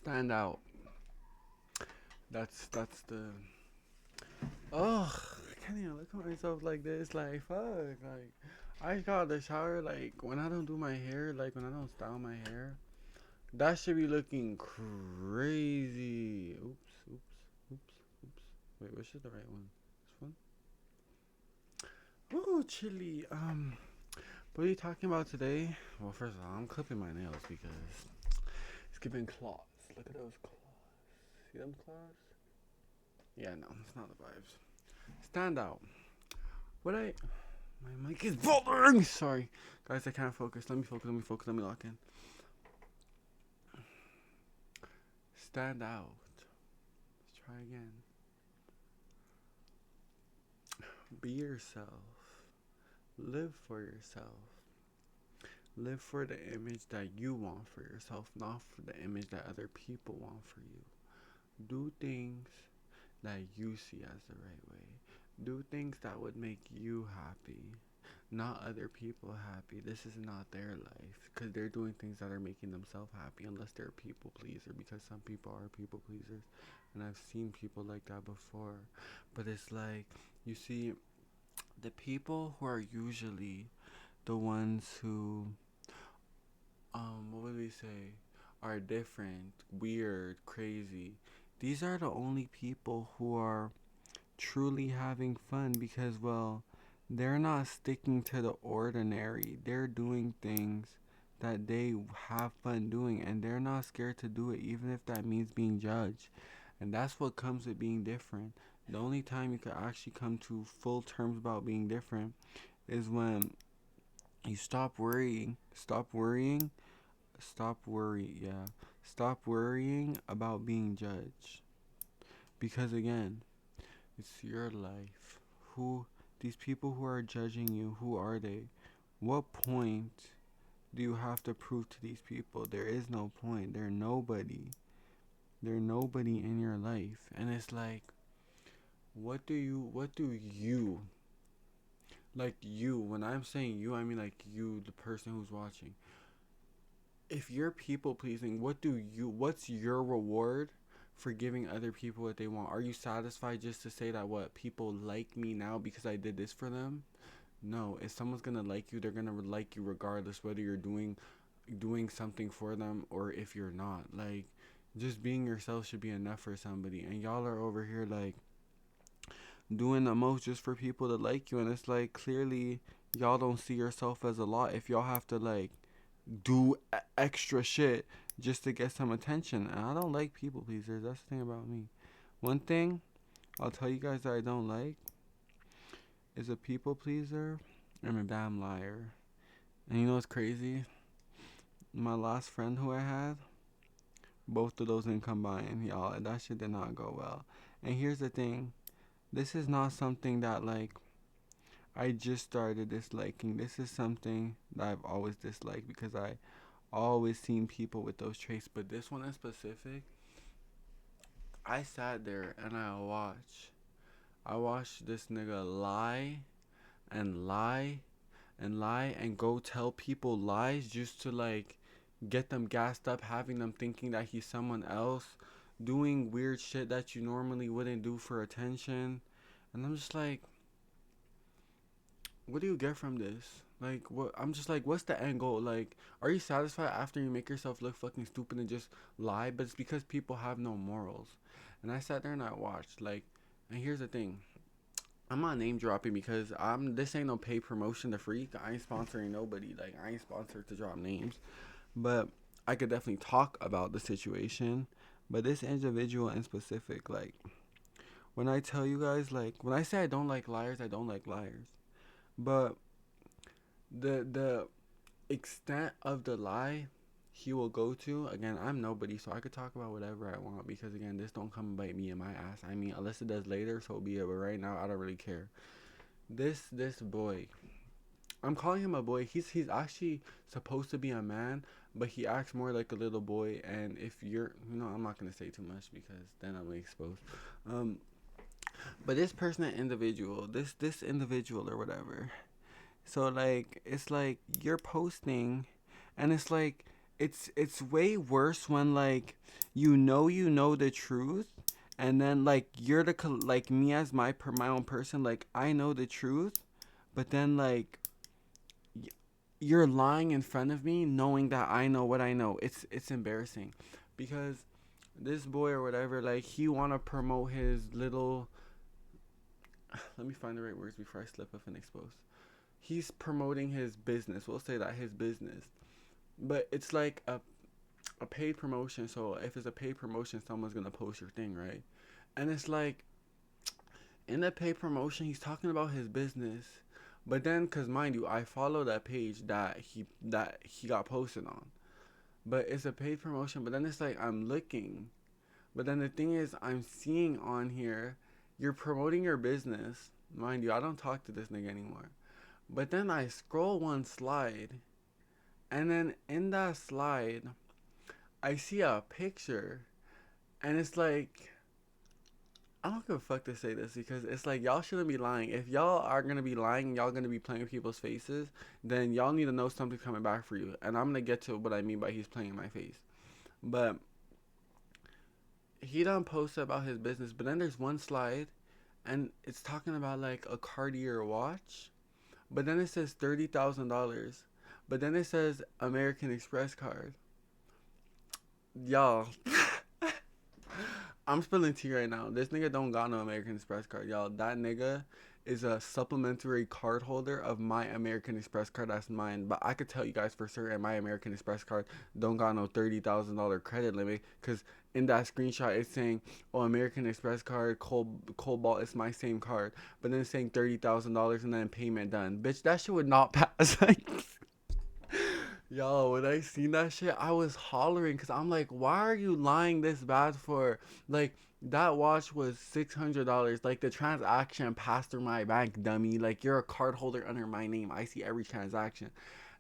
Stand out. That's the. Ugh, I can't even look at myself like this. Like fuck. Like I got out of the shower. Like when I don't do my hair. Like when I don't style my hair. That should be looking crazy. Oops. Oops. Oops. Oops. Wait, which is the right one? This one. Ooh, chilly. What are you talking about today? Well, first of all, I'm clipping my nails because it's giving claws. Look at those claws. See them claws? Yeah, no, it's not the vibes. Stand out. What I. My mic is bothering. Sorry, guys, I can't focus. Let me focus. Let me focus. Let me lock in. Stand out. Let's try again. Be yourself. Live for yourself. Live for the image that you want for yourself, not for the image that other people want for you. Do things that you see as the right way. Do things that would make you happy, not other people happy. This is not their life because they're doing things that are making themselves happy unless they're a people pleaser because some people are people pleasers and I've seen people like that before. But it's like, you see, the people who are usually the ones who, what would we say, are different, weird, crazy. These are the only people who are truly having fun because, well, they're not sticking to the ordinary. They're doing things that they have fun doing and they're not scared to do it, even if that means being judged. And that's what comes with being different. The only time you can actually come to full terms about being different is when you stop worrying. Yeah. Stop worrying about being judged. Because again, it's your life. Who these people who are judging you, who are they? What point do you have to prove to these people? There is no point. They're nobody. They're nobody in your life. And it's like, what do you like you, when I'm saying you, I mean like you, the person who's watching. If you're people pleasing, what's your reward for giving other people what they want? Are you satisfied just to say that what people like me now because I did this for them? No, if someone's gonna like you, they're gonna like you regardless whether you're doing something for them or if you're not. Like, just being yourself should be enough for somebody. And y'all are over here like doing the most just for people to like you, and it's like clearly y'all don't see yourself as a lot if y'all have to like do extra shit just to get some attention. And I don't like people pleasers. That's the thing about me. One thing I'll tell you guys that I don't like is a people pleaser and a damn liar. And you know what's crazy? My last friend who I had, both of those didn't combine, y'all. That shit did not go well. And here's the thing. This is not something that like I just started disliking. This is something that I've always disliked because I always seen people with those traits. But this one in specific, I sat there and I watched this nigga lie and lie and lie and go tell people lies just to like get them gassed up, having them thinking that he's someone else, doing weird shit that you normally wouldn't do for attention. And I'm just like, what do you get from this? Like, what? I'm just like, what's the end goal? Like, are you satisfied after you make yourself look fucking stupid and just lie? But it's because people have no morals. And I sat there and I watched, like, and here's the thing. I'm not name dropping because this ain't no paid promotion to freak. I ain't sponsoring nobody. Like, I ain't sponsored to drop names. But I could definitely talk about the situation. But this individual in specific, like, when I tell you guys, like, when I say I don't like liars, I don't like liars. But the extent of the lie he will go to, again, I'm nobody, so I could talk about whatever I want because again, this don't come and bite me in my ass. I mean, unless it does later, so be it. But right now, I don't really care. This boy, I'm calling him a boy. He's actually supposed to be a man, but he acts more like a little boy. And if you're, I'm not gonna say too much because then I'm exposed. Um, but this person, individual, this individual or whatever. So like, it's like you're posting, and it's like it's way worse when like you know the truth, and then like you're the like me as my own person, like I know the truth, but then like y- you're lying in front of me knowing that I know what I know. It's embarrassing because this boy or whatever, like he want to promote his little, let me find the right words before I slip up and expose. He's promoting his business. We'll say that his business. But it's like a paid promotion. So if it's a paid promotion, someone's gonna post your thing, right? And it's like in the paid promotion, he's talking about his business. But then, cause mind you, I follow that page that he got posted on. But it's a paid promotion. But then it's like I'm looking. But then the thing is, I'm seeing on here, you're promoting your business. Mind you, I don't talk to this nigga anymore. But then I scroll one slide, and then in that slide, I see a picture, and it's like, I don't give a fuck to say this because it's like y'all shouldn't be lying. If y'all are gonna be lying, and y'all gonna be playing with people's faces, then y'all need to know something coming back for you. And I'm gonna get to what I mean by he's playing in my face. But he done post about his business, but then there's one slide, and it's talking about like a Cartier watch, but then it says $30,000, but then it says American Express card. Y'all, I'm spilling tea right now. This nigga don't got no American Express card, y'all. That nigga is a supplementary card holder of my American Express card. That's mine. But I could tell you guys for certain my American Express card don't got no $30,000 credit limit. Cause in that screenshot it's saying, "Oh, American Express card, Cobalt is my same card," but then it's saying $30,000 and then payment done. Bitch, that shit would not pass. Like, yo, when I seen that shit, I was hollering because I'm like, why are you lying this bad for? Like, that watch was $600. Like, the transaction passed through my bank, dummy. Like, you're a card holder under my name. I see every transaction.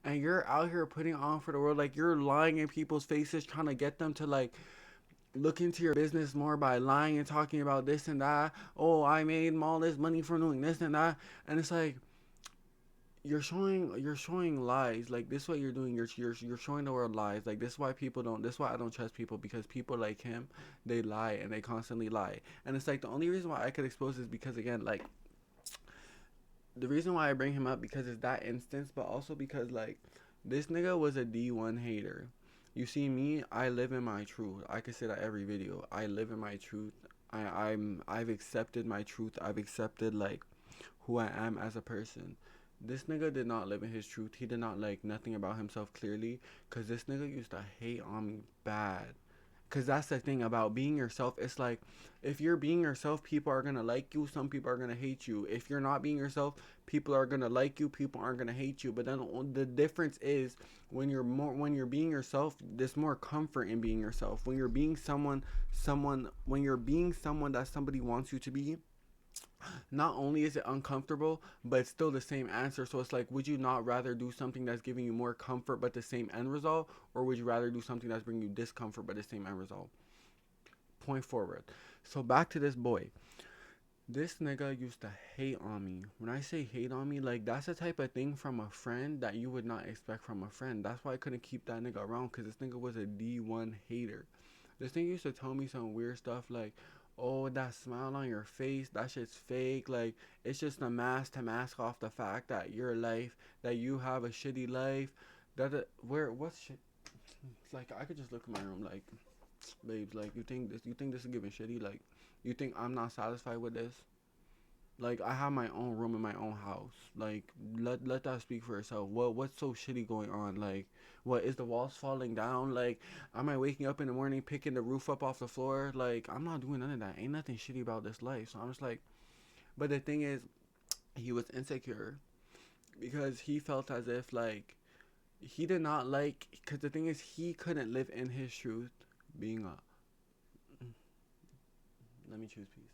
And you're out here putting on for the world. Like, you're lying in people's faces, trying to get them to, like, look into your business more by lying and talking about this and that. Oh, I made all this money from doing this and that. And it's like, you're showing lies. Like, this, what you're doing, you're showing the world lies. Like, this is why people don't, this is why I don't trust people, because people like him, they lie and they constantly lie. And it's like the only reason why I could expose is because, again, like, the reason why I bring him up because it's that instance, but also because, like, this nigga was a D1 hater. You see me, I live in my truth. I can say that every video. I live in my truth. I've accepted my truth. I've accepted, like, who I am as a person. This nigga did not live in his truth. He did not like nothing about himself clearly. Cause this nigga used to hate on me bad. Cause that's the thing about being yourself. It's like, if you're being yourself, people are gonna like you. Some people are gonna hate you. If you're not being yourself, people are gonna like you. People aren't gonna hate you. But then the difference is when you're being yourself, there's more comfort in being yourself. When you're being when you're being someone that somebody wants you to be, not only is it uncomfortable, but it's still the same answer. So it's like, would you not rather do something that's giving you more comfort but the same end result? Or would you rather do something that's bringing you discomfort but the same end result? Point forward. So back to this boy. This nigga used to hate on me. When I say hate on me, like, that's the type of thing from a friend that you would not expect from a friend. That's why I couldn't keep that nigga around, because this nigga was a D1 hater. This nigga used to tell me some weird stuff like, "Oh, that smile on your face, that shit's fake. Like, it's just a mask to mask off the fact that your life, that you have a shitty life." What's shit? It's like, I could just look in my room like, babes, like, you think this is giving shitty? Like, you think I'm not satisfied with this? Like, I have my own room in my own house. Like, let that speak for itself. What's so shitty going on? Like, what is the walls falling down? Like, am I waking up in the morning picking the roof up off the floor? Like, I'm not doing none of that. Ain't nothing shitty about this life. So I'm just like, but the thing is, he was insecure because he felt as if, like, he did not like, because the thing is, he couldn't live in his truth being a, let me choose peace.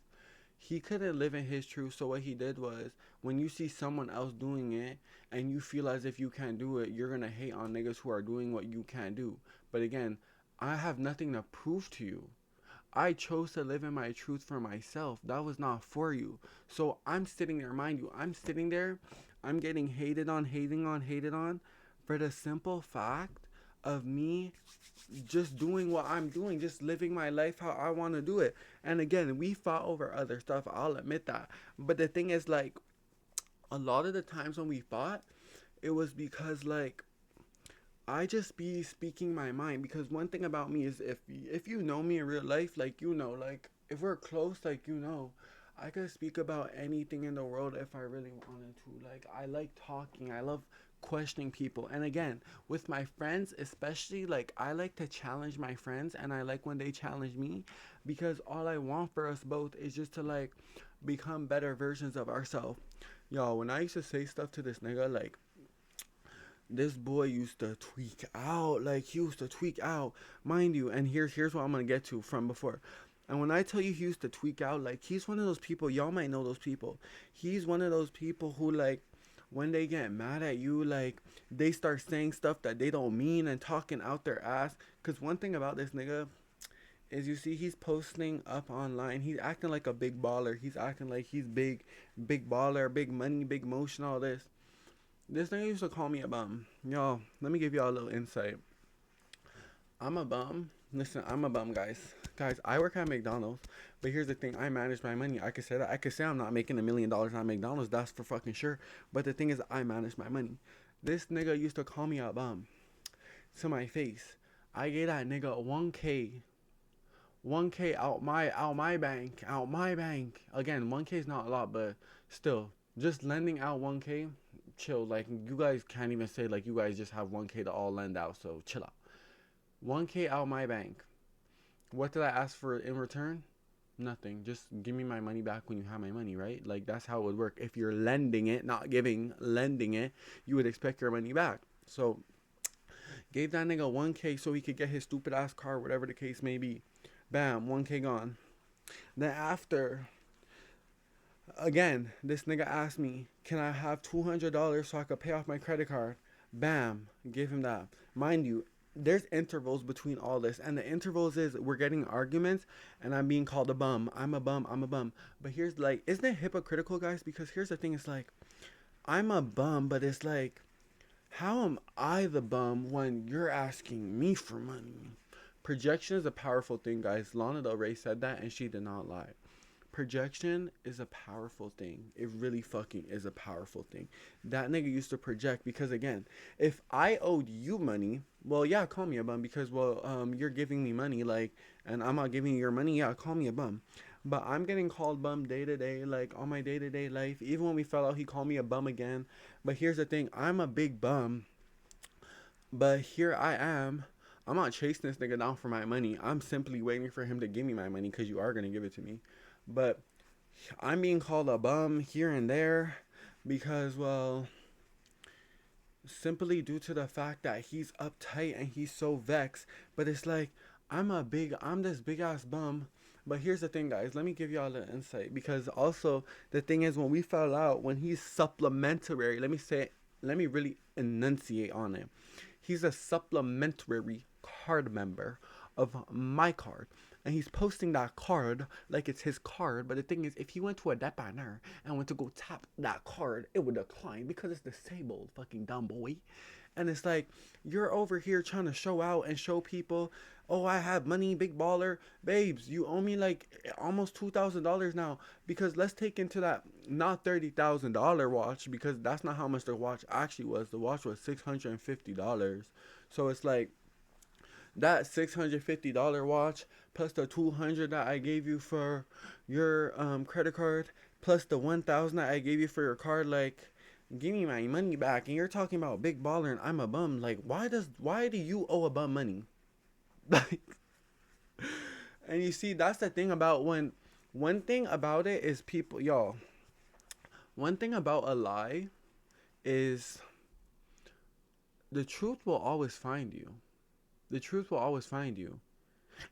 He couldn't live in his truth, so what he did was, when you see someone else doing it and you feel as if you can't do it, you're gonna hate on niggas who are doing what you can't do. But again, I have nothing to prove to you. I chose to live in my truth for myself. That was not for you. So I'm sitting there, mind you, I'm sitting there, I'm getting hated on, hated on, hated on, for the simple fact of me just doing what I'm doing, just living my life how I want to do it. And again, we fought over other stuff, I'll admit that. But the thing is, like, a lot of the times when we fought, it was because, like, I just be speaking my mind. Because one thing about me is, if you know me in real life, like, you know, like, if we're close, like, you know, I could speak about anything in the world if I really wanted to. Like, I like talking. I love questioning people. And again, with my friends, especially, like, I like to challenge my friends, and I like when they challenge me, because all I want for us both is just to, like, become better versions of ourselves. Yo, when I used to say stuff to this nigga, like, this boy used to tweak out. Like, he used to tweak out, mind you. And here's what I'm gonna get to from before. And when I tell you he used to tweak out, like, he's one of those people. Y'all might know those people. He's one of those people who, like, when they get mad at you, like, they start saying stuff that they don't mean and talking out their ass. Cause one thing about this nigga is, you see, he's posting up online. He's acting like a big baller. He's acting like he's big, big baller, big money, big motion, all this. This nigga used to call me a bum. Y'all, let me give y'all a little insight. I'm a bum. Listen, I'm a bum, guys. Guys, I work at McDonald's, but here's the thing: I manage my money. I could say that. I could say I'm not making $1 million at McDonald's. That's for fucking sure. But the thing is, I manage my money. This nigga used to call me a bum to my face. I gave that nigga 1K, 1K out my bank, out my bank. Again, 1K is not a lot, but still, just lending out 1K, chill. Like, you guys can't even say like you guys just have 1K to all lend out, so chill out. 1K out my bank. What did I ask for in return? Nothing. Just give me my money back when you have my money, right? Like, that's how it would work. If you're lending it, not giving, lending it, you would expect your money back. So gave that nigga 1K so he could get his stupid ass car, whatever the case may be. Bam, 1K gone. Then after, again, this nigga asked me, can I have $200 so I could pay off my credit card? Bam, give him that. Mind you, there's intervals between all this, and the intervals is we're getting arguments, and I'm being called a bum. I'm a bum. I'm a bum. But here's, like, isn't it hypocritical, guys? Because here's the thing: it's like, I'm a bum, but it's like, how am I the bum when you're asking me for money? Projection is a powerful thing, guys. Lana Del Rey said that, and she did not lie. Projection is a powerful thing. It really fucking is a powerful thing. That nigga used to project because, again, if I owed you money, well, yeah, call me a bum because, well, you're giving me money, like, and I'm not giving you your money. Yeah, call me a bum. But I'm getting called bum day to day, like, on my day to day life. Even when we fell out, he called me a bum again. But here's the thing: I'm a big bum, but here I am. I'm not chasing this nigga down for my money. I'm simply waiting for him to give me my money because you are gonna give it to me. But I'm being called a bum here and there because, well, simply due to the fact that he's uptight and he's so vexed. But it's like, I'm this big ass bum. But here's the thing, guys. Let me give y'all an insight, because also the thing is, when we fell out, when he's supplementary, let me really enunciate on it. He's a supplementary card member of my card. And he's posting that card like it's his card. But the thing is, if he went to a depanneur and went to go tap that card, it would decline because it's disabled, fucking dumb boy. And it's like, you're over here trying to show out and show people, oh, I have money, big baller. Babes, you owe me like almost $2,000 now. Because let's take into that not $30,000 watch, because that's not how much the watch actually was. The watch was $650. So it's like, that $650 watch plus the 200 that I gave you for your credit card plus the 1,000 that I gave you for your card, like, give me my money back. And you're talking about big baller and I'm a bum. Like, why do you owe a bum money? Like, and you see, that's the thing about when one thing about it is people, y'all, one thing about a lie is the truth will always find you. The truth will always find you.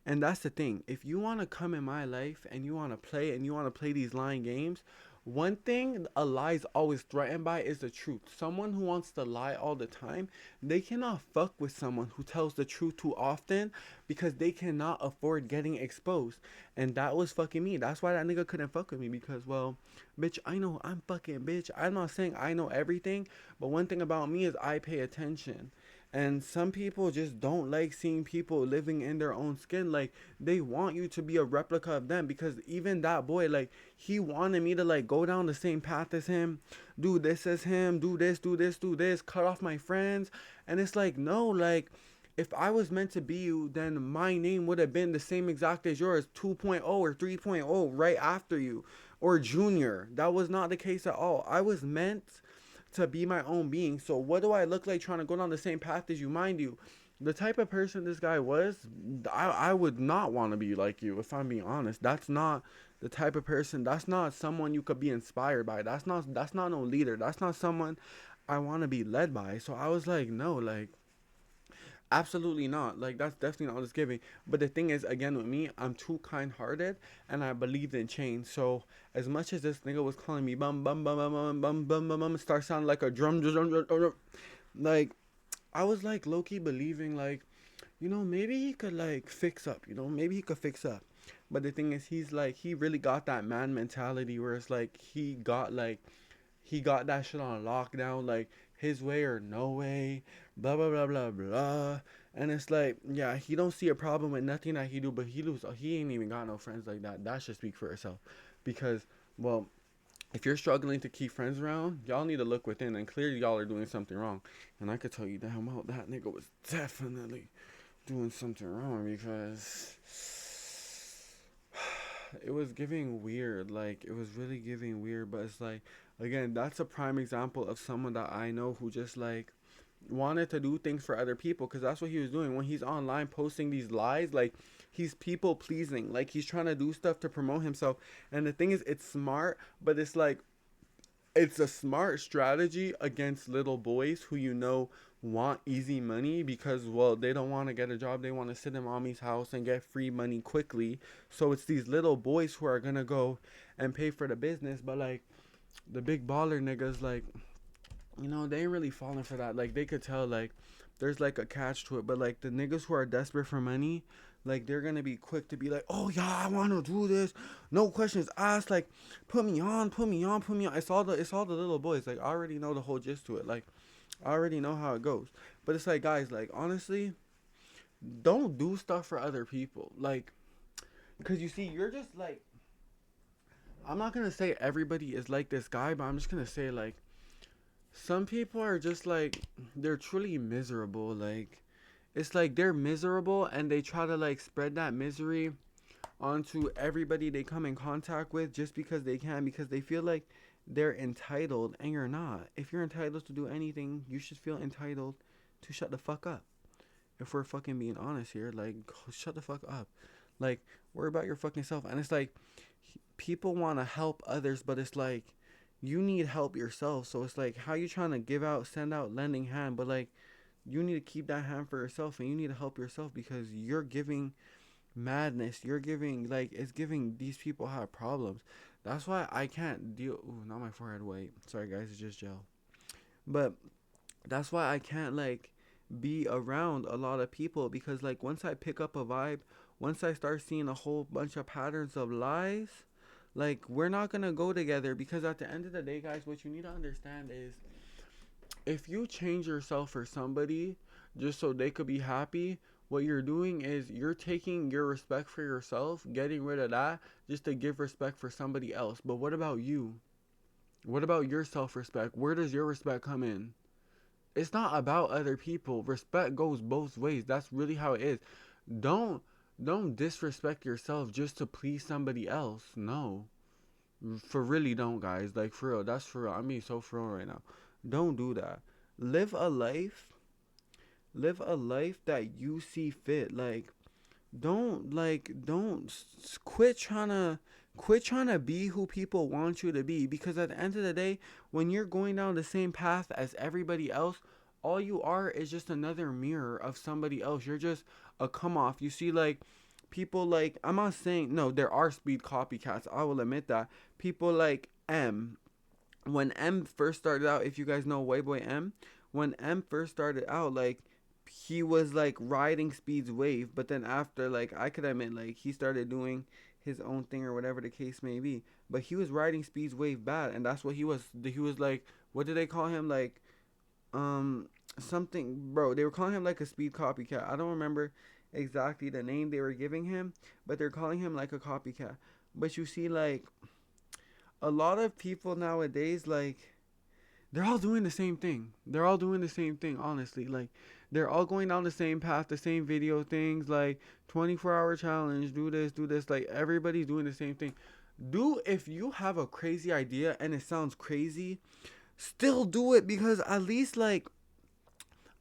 And that's the thing. If you want to come in my life and you want to play these lying games, one thing a lie is always threatened by is the truth. Someone who wants to lie all the time, they cannot fuck with someone who tells the truth too often, because they cannot afford getting exposed. And that was fucking me. That's why that nigga couldn't fuck with me, because, well, bitch, I know I'm fucking bitch. I'm not saying I know everything, but one thing about me is I pay attention. And some people just don't like seeing people living in their own skin. Like, they want you to be a replica of them, because even that boy, like, he wanted me to like go down the same path as him, do this as him, do this, do this, do this, cut off my friends. And it's like, no, like, if I was meant to be you, then my name would have been the same exact as yours, 2.0 or 3.0 right after you, or junior. That was not the case at all. I was meant to be my own being. So what do I look like trying to go down the same path as you? Mind you, the type of person this guy was, I would not want to be like you, if I'm being honest. That's not the type of person. That's not someone you could be inspired by. That's not no leader. That's not someone I want to be led by. So I was like, no, like, absolutely not. Like, that's definitely not what it's giving. But the thing is, again, with me, I'm too kind-hearted, and I believed in change. So as much as this nigga was calling me bum bum bum bum bum bum bum bum bum, start sounding like a drum, like, I was like low key believing, like, maybe he could like fix up. Maybe he could fix up. But the thing is, he's like, he really got that man mentality where it's like he got that shit on lockdown, like, his way or no way, blah blah blah blah blah. And it's like, yeah, he don't see a problem with nothing that he do, but he ain't even got no friends like that. That should speak for itself, because, well, if you're struggling to keep friends around, y'all need to look within, and clearly y'all are doing something wrong. And I could tell you damn well that nigga was definitely doing something wrong, because it was giving weird. Like, it was really giving weird. But it's like, again, that's a prime example of someone that I know who just like wanted to do things for other people, because that's what he was doing when he's online posting these lies. Like, he's people pleasing, like, he's trying to do stuff to promote himself. And the thing is, it's smart, but it's like, it's a smart strategy against little boys who, want easy money, because, well, they don't want to get a job. They want to sit in mommy's house and get free money quickly. So it's these little boys who are gonna go and pay for the business. But like, the big baller niggas, like, they ain't really falling for that. Like, they could tell, like, there's like a catch to it. But like, the niggas who are desperate for money, like, they're gonna be quick to be like, oh yeah, I want to do this, no questions asked. Like, put me on, put me on, put me on. It's all the little boys. Like, I already know the whole gist to it. Like, I already know how it goes. But it's like, guys, like, honestly, don't do stuff for other people. Like, because you see, you're just like, I'm not gonna say everybody is like this guy, but I'm just gonna say, like, some people are just like, they're truly miserable. Like, it's like they're miserable, and they try to like spread that misery onto everybody they come in contact with, just because they can, because they feel like they're entitled. And you're not. If you're entitled to do anything, you should feel entitled to shut the fuck up. If we're fucking being honest here, like, shut the fuck up. Like, worry about your fucking self. And it's like, people want to help others, but it's like, you need help yourself. So it's like, how you trying to give out, send out lending hand, but like, you need to keep that hand for yourself, and you need to help yourself, because you're giving madness. You're giving, like, it's giving these people have problems. That's why I can't deal. Ooh, not my forehead. Wait, sorry guys, it's just gel. But that's why I can't like be around a lot of people, because like, once I pick up a vibe, once I start seeing a whole bunch of patterns of lies, like, we're not gonna go together. Because at the end of the day, guys, what you need to understand is, if you change yourself for somebody just so they could be happy, what you're doing is you're taking your respect for yourself, getting rid of that, just to give respect for somebody else. But what about you? What about your self respect? Where does your respect come in? It's not about other people. Respect goes both ways. That's really how it is. Don't don't disrespect yourself just to please somebody else. No. For really don't, guys. Like, for real. That's for real. I'm being so for real right now. Don't do that. Live a life. Live a life that you see fit. Like, don't quit trying to be who people want you to be, because at the end of the day, when you're going down the same path as everybody else, all you are is just another mirror of somebody else. You're just a come off. You see, like, people, like, I'm not saying, no, there are speed copycats, I will admit that. People like M, when M first started out, if you guys know White Boy M, when M first started out, like, he was like riding Speed's wave, but then after, like, I could admit, like, he started doing his own thing or whatever the case may be. But he was riding Speed's wave bad, and that's what he was. He was like, what did they call him? Like, um, something, bro. They were calling him like a speed copycat. I don't remember exactly the name they were giving him, but they're calling him like a copycat. But you see, like a lot of people nowadays, like they're all doing the same thing. They're all doing the same thing, honestly. Like they're all going down the same path, the same video things, like 24-hour challenge, do this. Like everybody's doing the same thing. Do if you have a crazy idea and it sounds crazy, still do it because at least like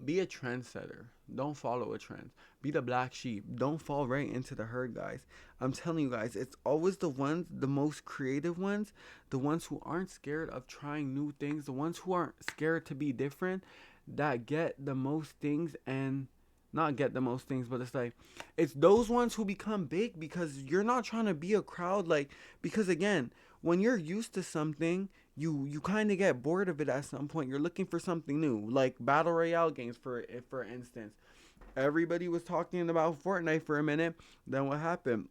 be a trendsetter. Don't follow a trend. Be the black sheep. Don't fall right into the herd, guys. I'm telling you guys, it's always the ones, the most creative ones, the ones who aren't scared of trying new things, the ones who aren't scared to be different, that get the most things and not get the most things, but it's like it's those ones who become big because you're not trying to be a crowd like because again, when you're used to something, you kind of get bored of it at some point. You're looking for something new, like battle royale games for instance. Everybody was talking about Fortnite for a minute. Then what happened?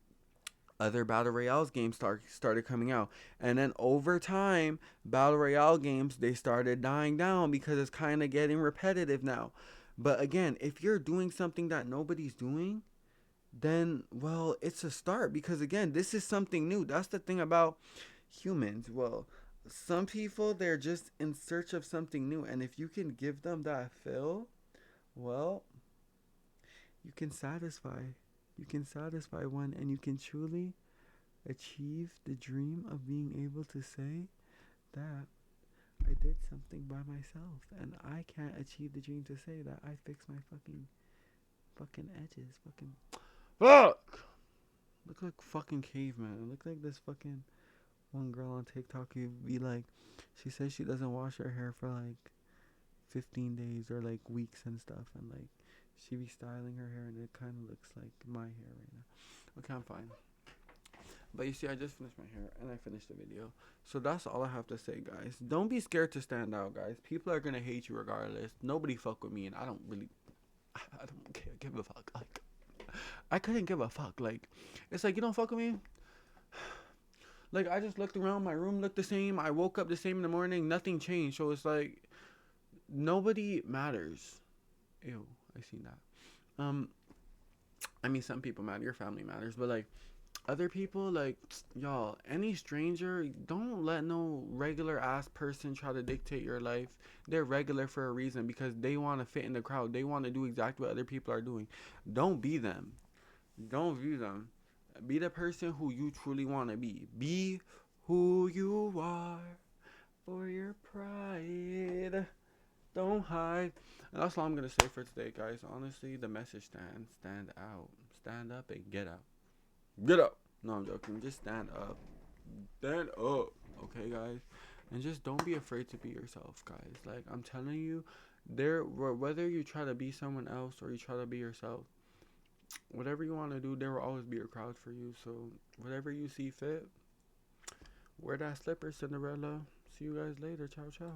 Other battle royales games started coming out, and then over time, battle royale games they started dying down because it's kind of getting repetitive now. But again, if you're doing something that nobody's doing, then well, it's a start because again, this is something new. That's the thing about humans. Well, some people they're just in search of something new, and if you can give them that fill, well, you can satisfy. You can satisfy one, and you can truly achieve the dream of being able to say that I did something by myself, and I can't achieve the dream to say that I fixed my fucking edges. Fucking fuck. Look like fucking caveman. Look like this fucking one girl on TikTok. You be like, she says she doesn't wash her hair for like 15 days or like weeks and stuff, and like she be styling her hair, and it kind of looks like my hair right now. Okay, I'm fine. But you see, I just finished my hair and I finished the video. So that's all I have to say, guys. Don't be scared to stand out, guys. People are gonna hate you regardless. Nobody fuck with me, and I don't really, I don't care, give a fuck. Like, I couldn't give a fuck. Like, it's like you don't fuck with me. Like, I just looked around. My room looked the same. I woke up the same in the morning. Nothing changed. So it's like nobody matters. Ew, I seen that. I mean, some people matter. Your family matters, but like other people, like y'all, any stranger, don't let no regular ass person try to dictate your life. They're regular for a reason because they want to fit in the crowd. They want to do exactly what other people are doing. Don't be them. Don't view them. Be the person who you truly want to be. Be who you are for your pride. Don't hide. And that's all I'm gonna say for today, guys. Honestly, the message stands. Stand out. Stand up and get out. Get up. No, I'm joking. Just stand up. Stand up. Okay, guys. And just don't be afraid to be yourself, guys. Like I'm telling you, whether you try to be someone else or you try to be yourself, whatever you want to do, there will always be a crowd for you. So whatever you see fit, wear that slipper, Cinderella. See you guys later. Ciao, ciao.